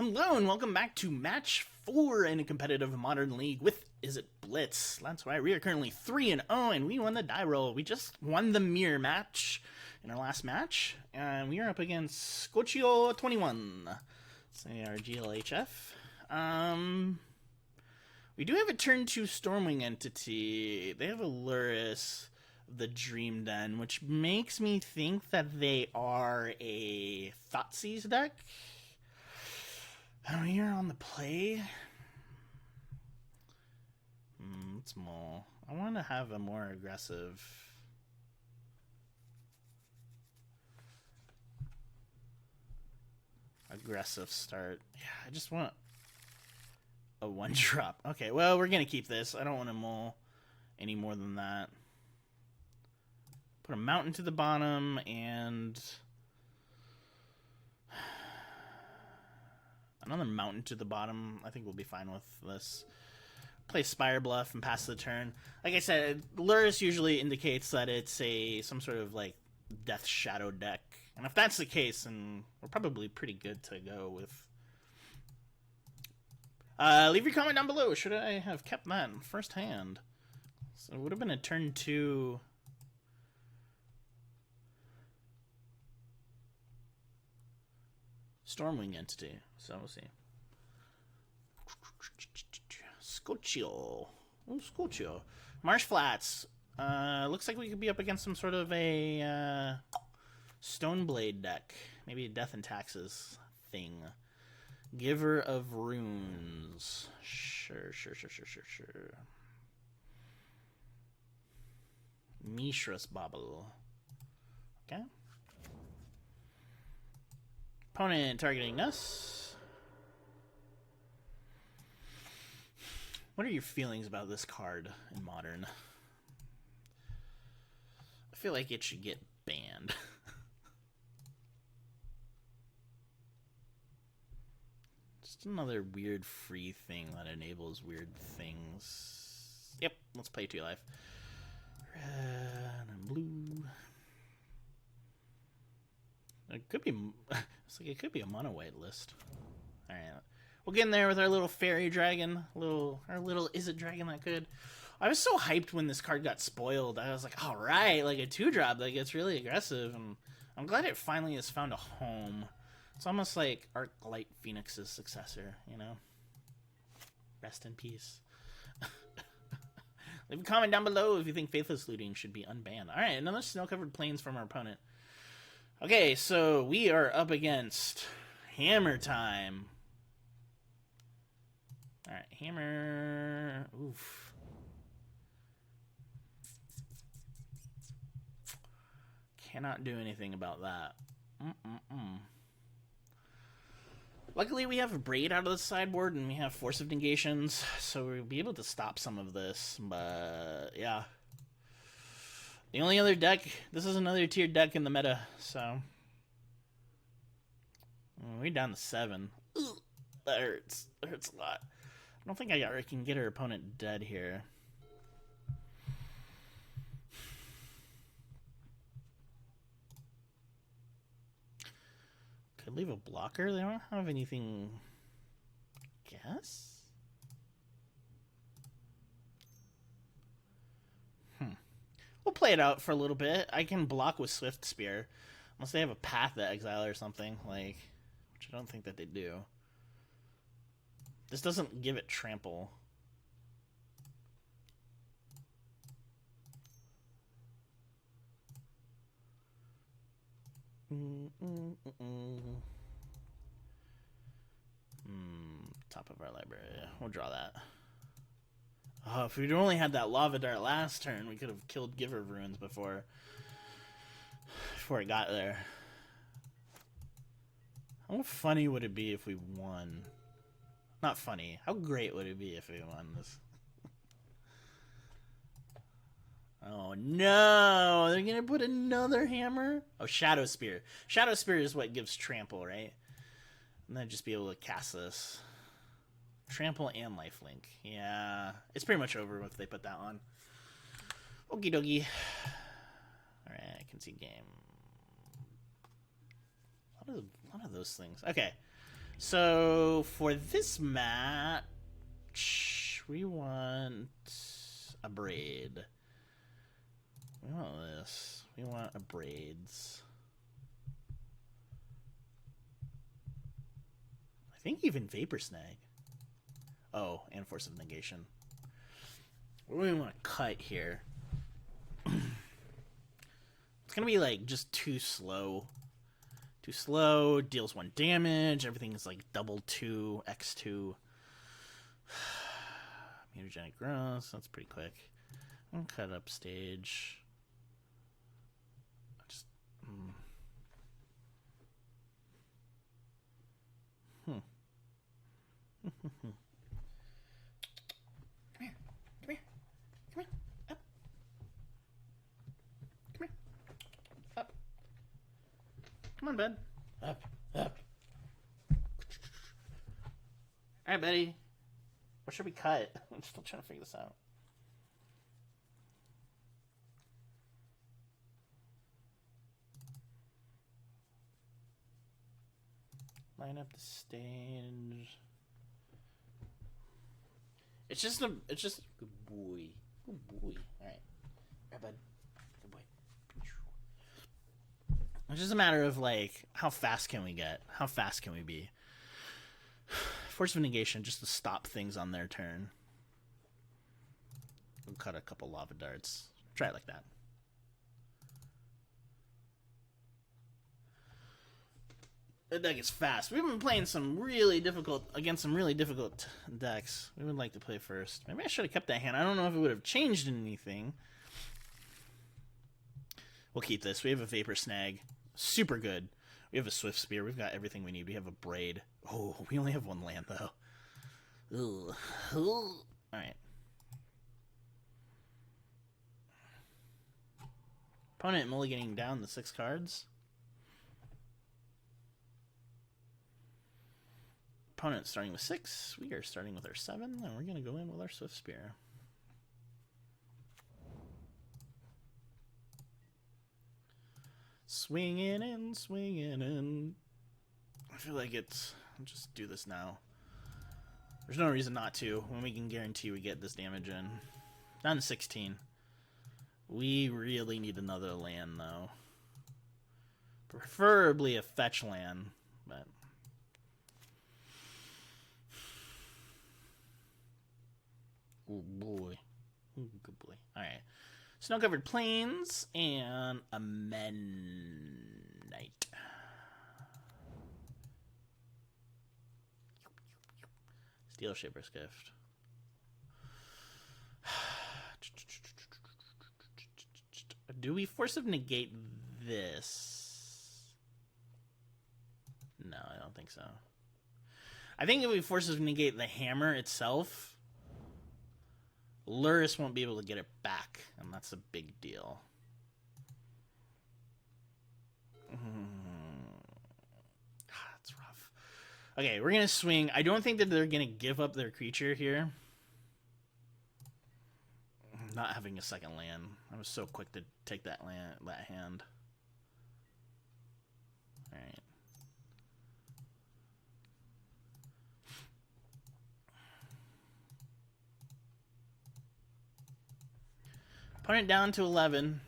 Hello and welcome back to match 4 in a competitive modern league with Izzet Blitz. That's right, we are currently 3-0 and we won the die roll. We just won the mirror match in our last match, and we are up against Scocio21. Say our GLHF. We do have a turn 2 Stormwing entity. They have a Luris, the Dream Den, which makes me think that they are a Thoughtseize deck. And we are on the play. It's more. I want to have a more aggressive. Start. Yeah, I just want a 1-drop. Okay, well, we're gonna keep this. I don't want to mull any more than that. Put a mountain to the bottom and another mountain to the bottom. I think we'll be fine with this. Play Spire Bluff and pass the turn. Like I said, Luris usually indicates that it's some sort of like Death Shadow deck. And if that's the case, then we're probably pretty good to go with. Leave your comment down below. Should I have kept that in first hand? So it would have been a turn 2. Stormwing entity. So we'll see. Scocio. Oh, Scocio. Marsh Flats. Looks like we could be up against some sort of a Stoneblade deck. Maybe a Death and Taxes thing. Giver of Runes. Sure. Mishra's Bobble. Okay. Opponent targeting us. What are your feelings about this card in Modern? I feel like it should get banned. Just another weird free thing that enables weird things. Yep, let's play 2 life. Red and blue. It could be. It's like it could be a mono white list. All right, we'll get in there with our little fairy dragon, our little Izzet dragon that could. I was so hyped when this card got spoiled. I was like, all right, like a 2-drop, like it's really aggressive, and I'm glad it finally has found a home. It's almost like Arclight Phoenix's successor, you know. Rest in peace. Leave a comment down below if you think Faithless Looting should be unbanned. All right, another snow-covered plains from our opponent. Okay, so we are up against Hammertime. Alright, Hammer. Oof. Cannot do anything about that. Luckily, we have a Braid out of the sideboard, and we have Force of Negations, so we'll be able to stop some of this, but yeah. The only other deck, this is another tiered deck in the meta, so. We're down to 7. Ugh, that hurts. That hurts a lot. I don't think I can get our opponent dead here. Could leave a blocker. They don't have anything. Guess? We'll play it out for a little bit. I can block with Swift Spear. Unless they have a Path to Exile or something, like, which I don't think that they do. This doesn't give it trample. Top of our library. We'll draw that. Oh, if we'd only had that Lava Dart last turn, we could have killed Giver of Runes before it got there. How funny would it be if we won? Not funny. How great would it be if we won this? Oh no! They're gonna put another hammer? Oh, Shadow Spear. Shadow Spear is what gives trample, right? And then just be able to cast this. Trample and lifelink. Yeah. It's pretty much over if they put that on. Okie dokie. Alright, I can see game. A lot of those things. Okay. So for this match, we want a braid. We want this. We want a braids. I think even Vapor Snag. Oh, and Force of Negation. What do we want to cut here? It's gonna be like just too slow. Too slow, deals 1 damage, everything is like double 2, x2. Mutagenic growth, that's pretty quick. I'll cut up stage. Just Come here. Come here. Come here. Up. Come here. Up. Come on, bud. Up. Up. Alright, buddy. What should we cut? I'm still trying to figure this out. Line up the stage. It's just good boy. Good boy. Alright. Alright, bud. Good boy. It's just a matter of like, how fast can we get? How fast can we be? Force of Negation just to stop things on their turn. We'll cut a couple lava darts. Try it like that. That deck is fast. We've been playing some really difficult against some really difficult decks. We would like to play first. Maybe I should have kept that hand. I don't know if it would have changed anything. We'll keep this. We have a Vapor Snag. Super good. We have a Swift Spear. We've got everything we need. We have a Braid. Oh, we only have 1 land, though. Ugh. Alright. Opponent mulliganing down the 6 cards. Opponent starting with 6. We are starting with our 7, and we're going to go in with our Swift Spear. Swinging in, swinging in. I feel like it's... I'll just do this now. There's no reason not to, when we can guarantee we get this damage in. Down to 16. We really need another land, though. Preferably a fetch land, but... Oh boy. Ooh, good boy. Alright. Snow-covered plains and a Midnight. Steel Shaper's Gift. Do we Force of Negate this? No, I don't think so. I think if we Force of Negate the hammer itself, Luris won't be able to get it back, and that's a big deal. That's rough. Okay, we're gonna swing. I don't think that they're gonna give up their creature here. Not having a second land. I was so quick to take that hand. Alright. Opponent down to 11.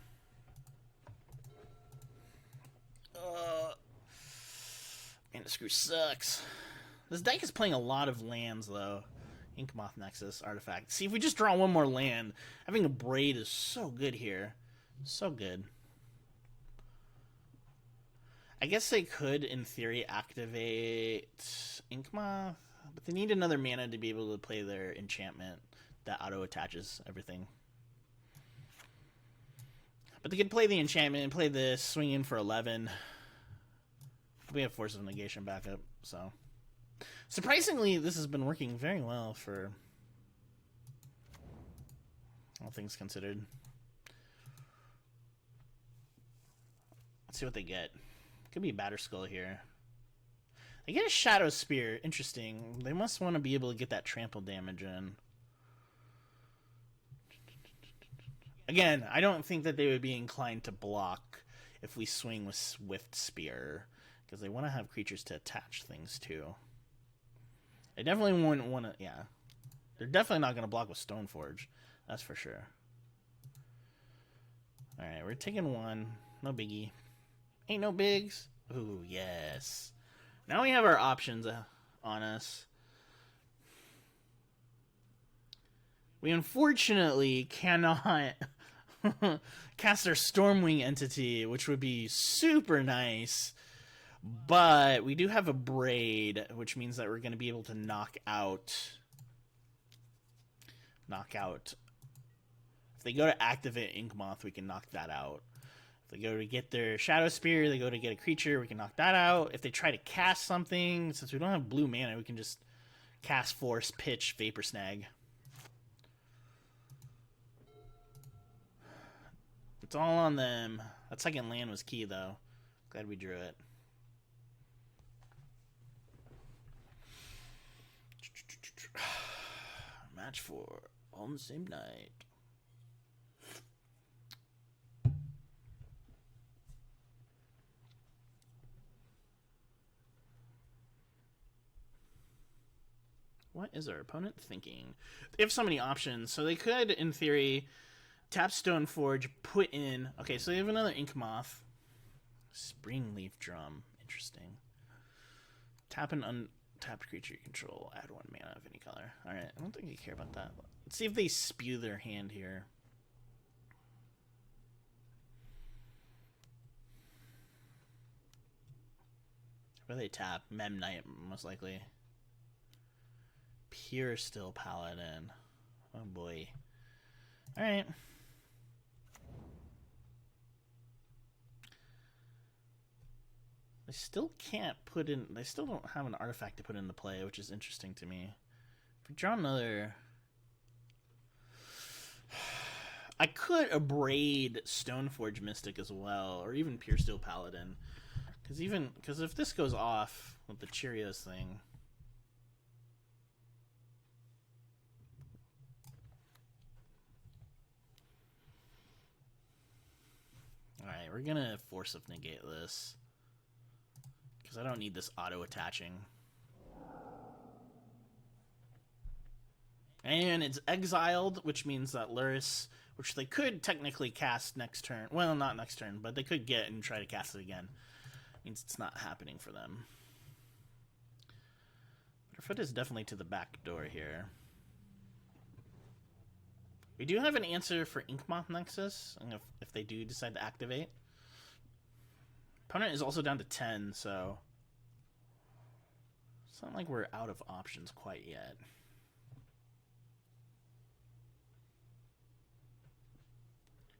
Man, the screw sucks. This deck is playing a lot of lands, though. Inkmoth Nexus, Artifact. See, if we just draw 1 more land, having a Braid is so good here. So good. I guess they could, in theory, activate Inkmoth, but they need another mana to be able to play their enchantment that auto-attaches everything. But they could play the enchantment and play this, swing in for 11. We have Force of Negation backup, so... Surprisingly, this has been working very well for all things considered. Let's see what they get. Could be a Batterskull here. They get a Shadow Spear. Interesting. They must want to be able to get that trample damage in. Again, I don't think that they would be inclined to block if we swing with Swift Spear, because they want to have creatures to attach things to. They definitely wouldn't want to, yeah. They're definitely not going to block with Stoneforge. That's for sure. Alright, we're taking one. No biggie. Ain't no bigs. Ooh, yes. Now we have our options on us. We unfortunately cannot cast our Stormwing entity, which would be super nice. But we do have a Braid, which means that we're going to be able to knock out. If they go to activate Inkmoth, we can knock that out. If they go to get their Shadow Spear, they go to get a creature, we can knock that out. If they try to cast something, since we don't have blue mana, we can just cast Force, Pitch, Vapor Snag. It's all on them. That second land was key, though. Glad we drew it. Match 4 on the same night. What is our opponent thinking? They have so many options, so they could, in theory, tap Stoneforge, put in... Okay, so they have another Inkmoth. Springleaf Drum. Interesting. Tap an untapped creature you control. Add 1 mana of any color. Alright, I don't think they care about that. Let's see if they spew their hand here. What do they tap? Mem Knight, most likely. Pure Still Paladin. Oh boy. Alright. They still can't put in... They still don't have an artifact to put into play, which is interesting to me. If we draw another... I could abrade Stoneforge Mystic as well, or even Pure Steel Paladin. Because if this goes off with the Cheerios thing... Alright, we're gonna Force of Negate this. Because I don't need this auto-attaching. And it's exiled, which means that Luris, which they could technically cast next turn. Well, not next turn, but they could get and try to cast it again. Means it's not happening for them. But our foot is definitely to the back door here. We do have an answer for Inkmoth Nexus, if they do decide to activate. Opponent is also down to 10, so... It's not like we're out of options quite yet.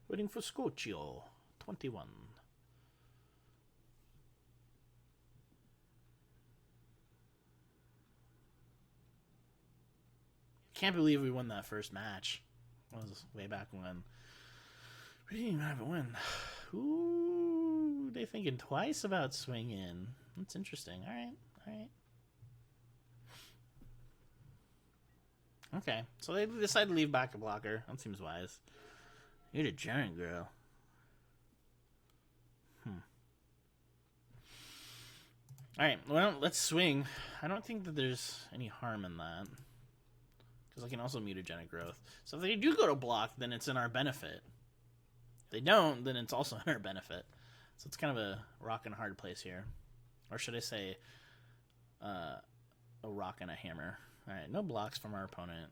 Waiting for Scorchio, 21. Can't believe we won that first match. That was way back when. We didn't even have a win. Ooh, they thinking twice about swinging. That's interesting. Alright, alright. Okay, so they decide to leave back a blocker. That seems wise. You're a giant girl. Alright, well, let's swing. I don't think that there's any harm in that. Because I can also mutagenic growth. So if they do go to block, then it's in our benefit. If they don't, then it's also in our benefit. So it's kind of a rock and a hard place here. Or should I say, a rock and a hammer. Alright, no blocks from our opponent.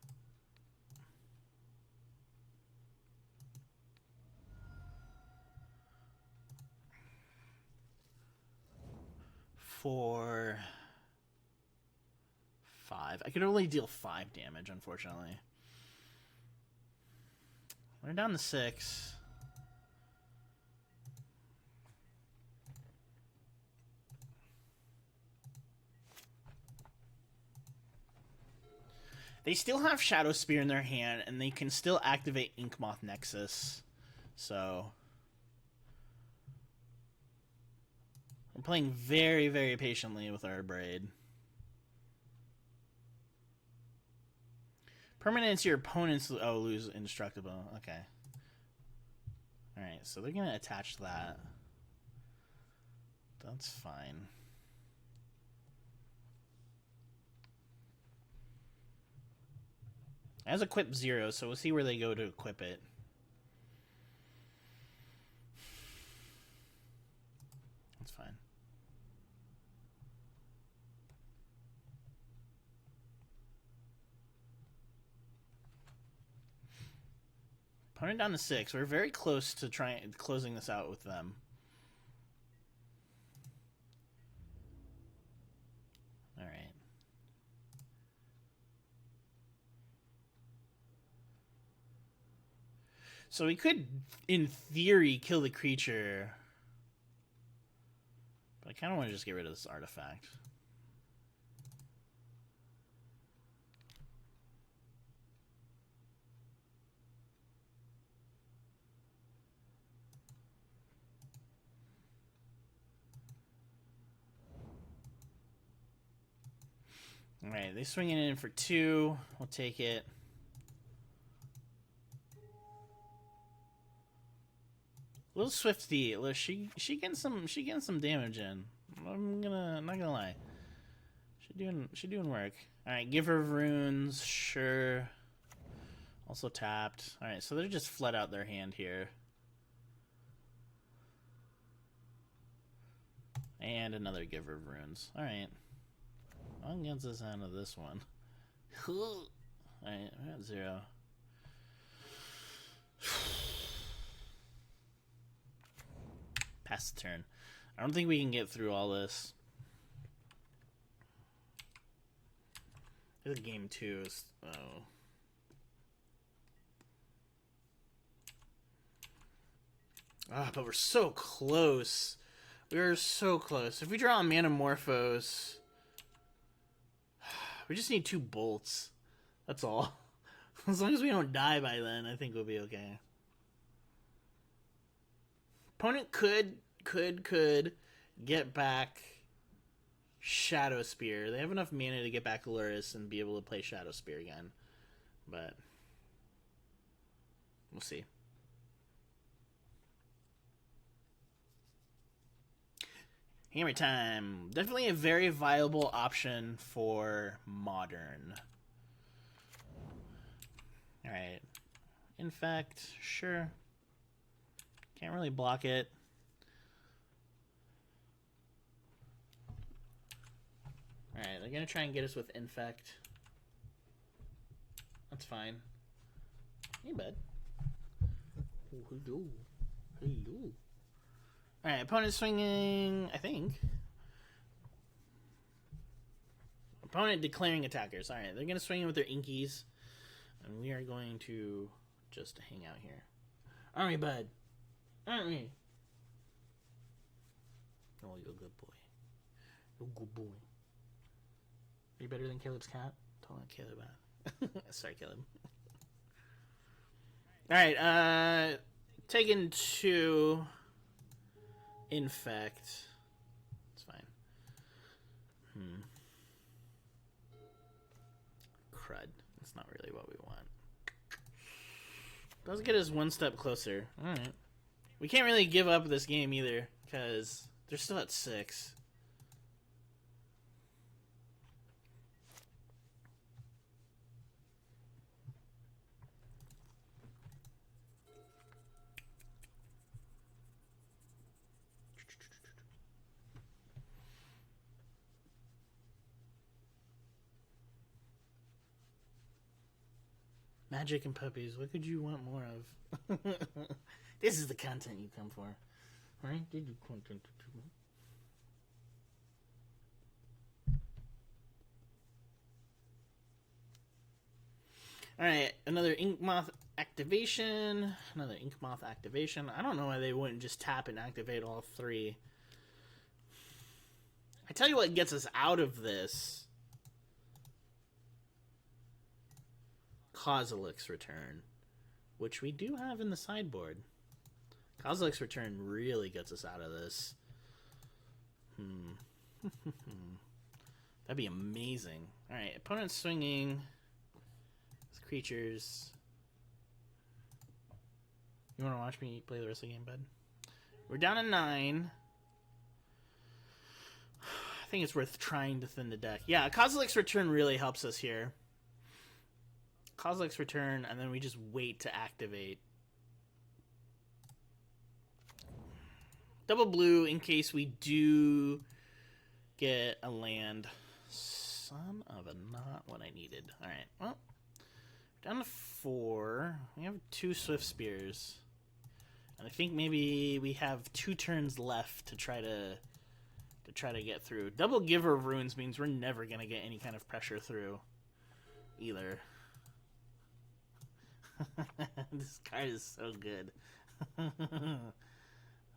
For 5. I could only deal 5 damage, unfortunately. We're down to 6. They still have Shadow Spear in their hand, and they can still activate Inkmoth Nexus. So... I'm playing very, very patiently with our Braid. Permanents your opponents... Oh, lose Indestructible. Okay. Alright, so they're going to attach that. That's fine. It has equip 0, so we'll see where they go to equip it. That's fine. Opponent down to 6. We're very close to closing this out with them. All right. So we could, in theory, kill the creature. But I kind of want to just get rid of this artifact. Alright, they swing it in for 2. We'll take it. Little Swifty, she getting some damage in. I'm not gonna lie. She doing work. Alright, give her runes, sure. Also tapped. Alright, so they're just flood out their hand here. And another give her runes. Alright. What gets us out of this one? Alright, we're at 0. Pass the turn. I don't think we can get through all this. This is game 2. Oh. Ah, but we're so close. We're so close. If we draw a Manamorphose, we just need 2 bolts. That's all. As long as we don't die by then, I think we'll be okay. Opponent could get back Shadow Spear. They have enough mana to get back Luris and be able to play Shadow Spear again. But we'll see. Hammertime. Definitely a very viable option for Modern. Alright. Infect, sure. Can't really block it. Alright, they're gonna try and get us with Infect. That's fine. Hey, bud. Oh, hello. Hello. Alright, opponent swinging, I think. Opponent declaring attackers. Alright, they're gonna swing in with their Inkies. And we are going to just hang out here. Aren't we, bud? Aren't we? Oh, you're a good boy. You're a good boy. Are you better than Caleb's cat? Don't let Caleb out. Sorry, Caleb. Alright, taking 2. Infect. It's fine. Crud. That's not really what we want. Does get us 1 step closer. Alright. We can't really give up this game either, because they're still at 6. Magic and puppies. What could you want more of? This is the content you come for. Right? Did you content to me? Alright, another Ink Moth activation. Another Ink Moth activation. I don't know why they wouldn't just tap and activate all 3. I tell you what gets us out of this. Kozilek's Return, which we do have in the sideboard. Kozilek's Return really gets us out of this. That'd be amazing. Alright, opponent swinging. Creatures. You want to watch me play the rest of the game, bud? We're down to 9. I think it's worth trying to thin the deck. Yeah, Kozilek's Return really helps us here. Kozilek's Return, and then we just wait to activate. Double blue in case we do get a land. Son of a, not what I needed. Alright, well, down to 4. We have 2 Swift Spears. And I think maybe we have 2 turns left to try to get through. Double Giver of Runes means we're never going to get any kind of pressure through either. This card is so good.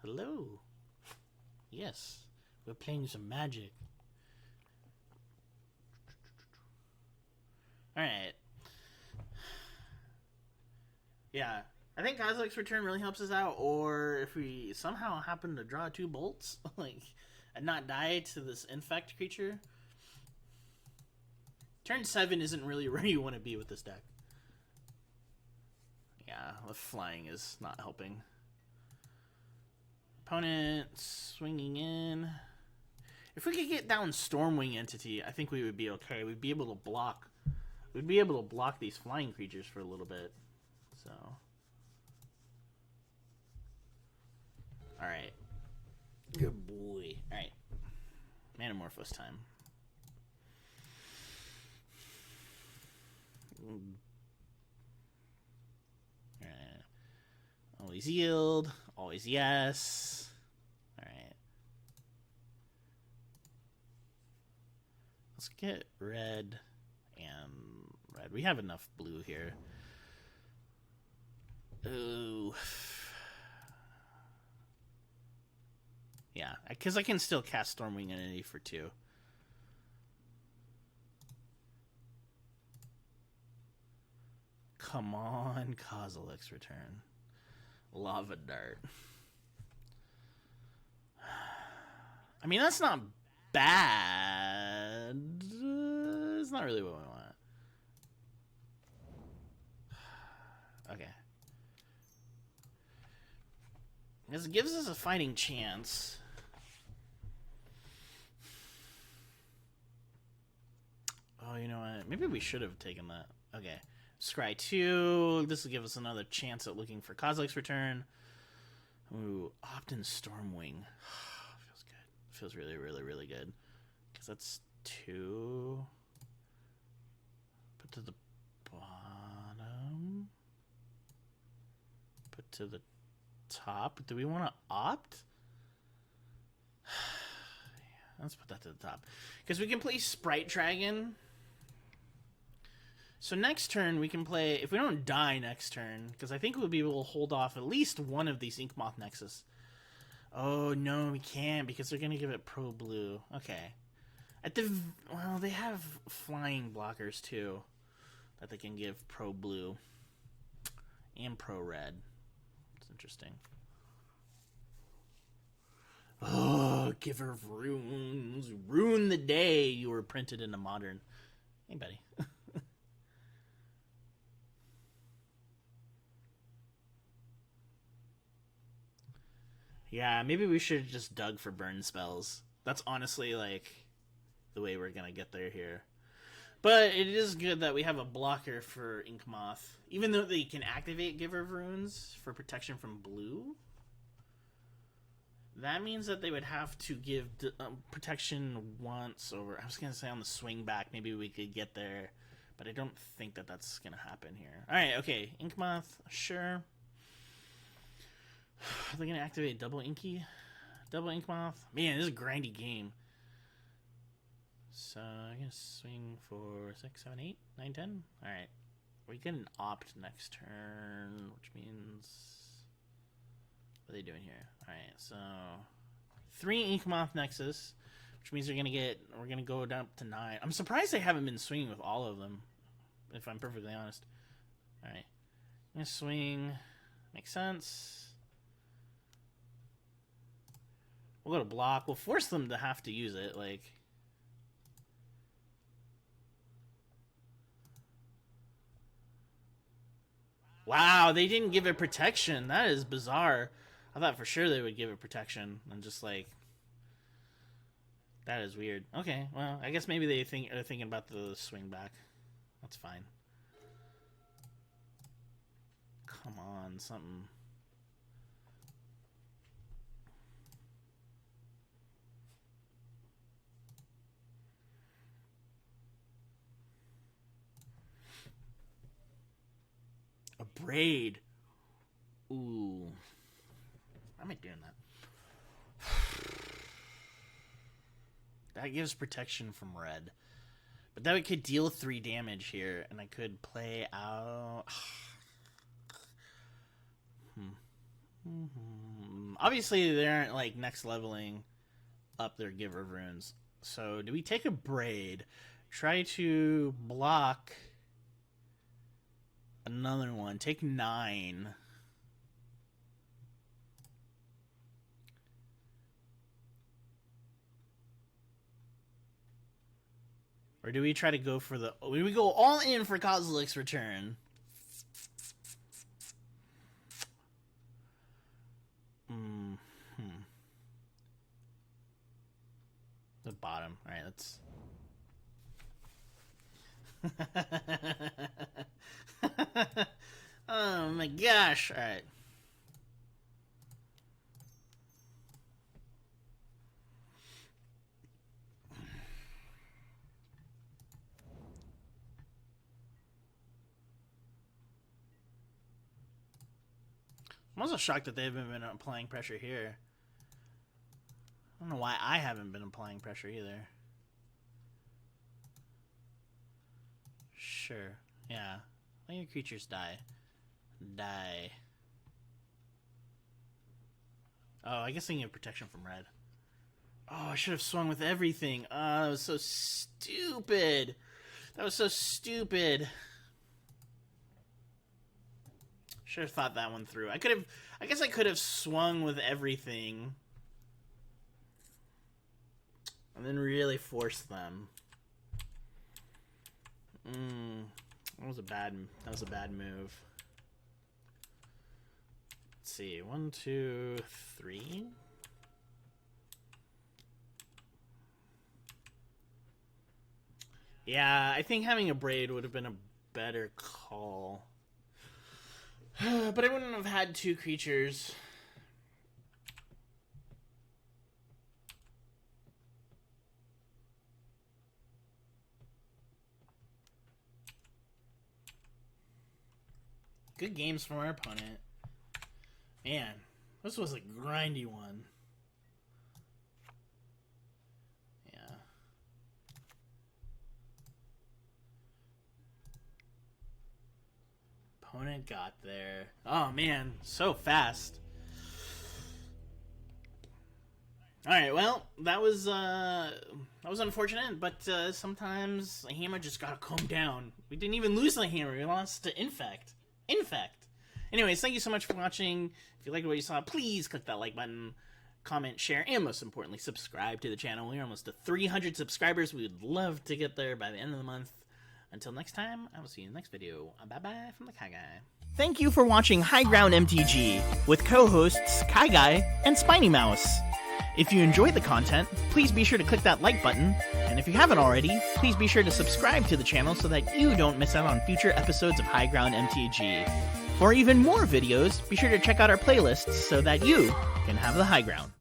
Hello. Yes, we're playing some Magic. Alright. Yeah. I think Kozilek's Return really helps us out, or if we somehow happen to draw 2 bolts, like, and not die to this infect creature. Turn 7 isn't really where you want to be with this deck. Yeah, the flying is not helping. Opponent swinging in. If we could get down Stormwing Entity, I think we would be okay. We'd be able to block. We'd be able to block these flying creatures for a little bit. So, all right, good boy. All right, Manamorphose time. Always yield. Always yes. All right. Let's get red and red. We have enough blue here. Ooh. Yeah, because I can still cast Stormwing Entity for 2. Come on, Kozilek's Return. Lava Dart. I mean, that's not bad. It's not really what we want. Okay. This gives us a fighting chance. Oh, you know what? Maybe we should have taken that. Okay. Scry 2. This will give us another chance at looking for Kozilek's Return. Ooh, Opt-in Stormwing. Feels good. Feels really, really, really good. Because that's 2. Put to the bottom. Put to the top. Do we want to opt? Yeah, let's put that to the top. Because we can play Sprite Dragon. So next turn we can play, if we don't die next turn, because I think we'll be able to hold off at least one of these Inkmoth Nexus. Oh no, we can't because they're going to give it Pro Blue. Okay. Well, they have flying blockers too that they can give Pro Blue and Pro Red. It's interesting. Oh, Giver of Runes. Ruin the day you were printed into Modern. Hey, buddy. Yeah, maybe we should have just dug for burn spells. That's honestly, like, the way we're gonna get there here. But it is good that we have a blocker for Inkmoth. Even though they can activate Giver of Runes for protection from blue, that means that they would have to give protection once over... I was gonna say on the swing back, maybe we could get there. But I don't think that that's gonna happen here. Alright, okay. Inkmoth, sure. Are they going to activate double Inky? Double Inkmoth? Man, this is a grindy game. So, I'm going to swing for 6, 7, 8, 9, 10. Alright. We get an opt next turn, which means... What are they doing here? Alright, so... 3 Inkmoth Nexus, which means we're going to go down to 9. I'm surprised they haven't been swinging with all of them, if I'm perfectly honest. Alright. I'm going to swing. Makes sense. We'll go to block. We'll force them to have to use it, like... Wow, they didn't give it protection. That is bizarre. I thought for sure they would give it protection. And just, like... That is weird. Okay, well, I guess maybe they are thinking about the swing back. That's fine. come on, something. A braid. Ooh. Why am I doing that? That gives protection from red. But that could deal 3 damage here, and I could play out... Obviously, they aren't, like, next leveling up their Giver of Runes. So, do we take a braid? Try to block another one. Take 9. Or do we try to go for the... We go all in for Kozilek's Return. The bottom. Alright, let's... Oh my gosh. Alright. I'm also shocked that they haven't been applying pressure here. I don't know why I haven't been applying pressure either. Sure. Yeah. Let your creatures die. Die. Oh, I guess I can get protection from red. Oh, I should have swung with everything. Oh, that was so stupid. That was so stupid. Should have thought that one through. I guess I could have swung with everything. And then really forced them. That was a bad move. Let's see. 1, 2, 3. Yeah, I think having a braid would have been a better call. But I wouldn't have had 2 creatures. Good games from our opponent. Man, this was a grindy one. Yeah. Opponent got there. Oh man, so fast. Alright, well, that was unfortunate, but sometimes the hammer just gotta calm down. We didn't even lose the hammer, we lost to Infect. Anyways, thank you so much for watching. If you liked what you saw, please click that like button, comment, share, and most importantly, subscribe to the channel. We're almost to 300 subscribers. We would love to get there by the end of the month. Until next time, I will see you in the next video. Bye-bye from the KyGuy. Thank you for watching High Ground MTG with co-hosts KyGuy and Spiny Mouse. If you enjoyed the content, please be sure to click that like button, and if you haven't already, please be sure to subscribe to the channel so that you don't miss out on future episodes of High Ground MTG. For even more videos, be sure to check out our playlists so that you can have the high ground.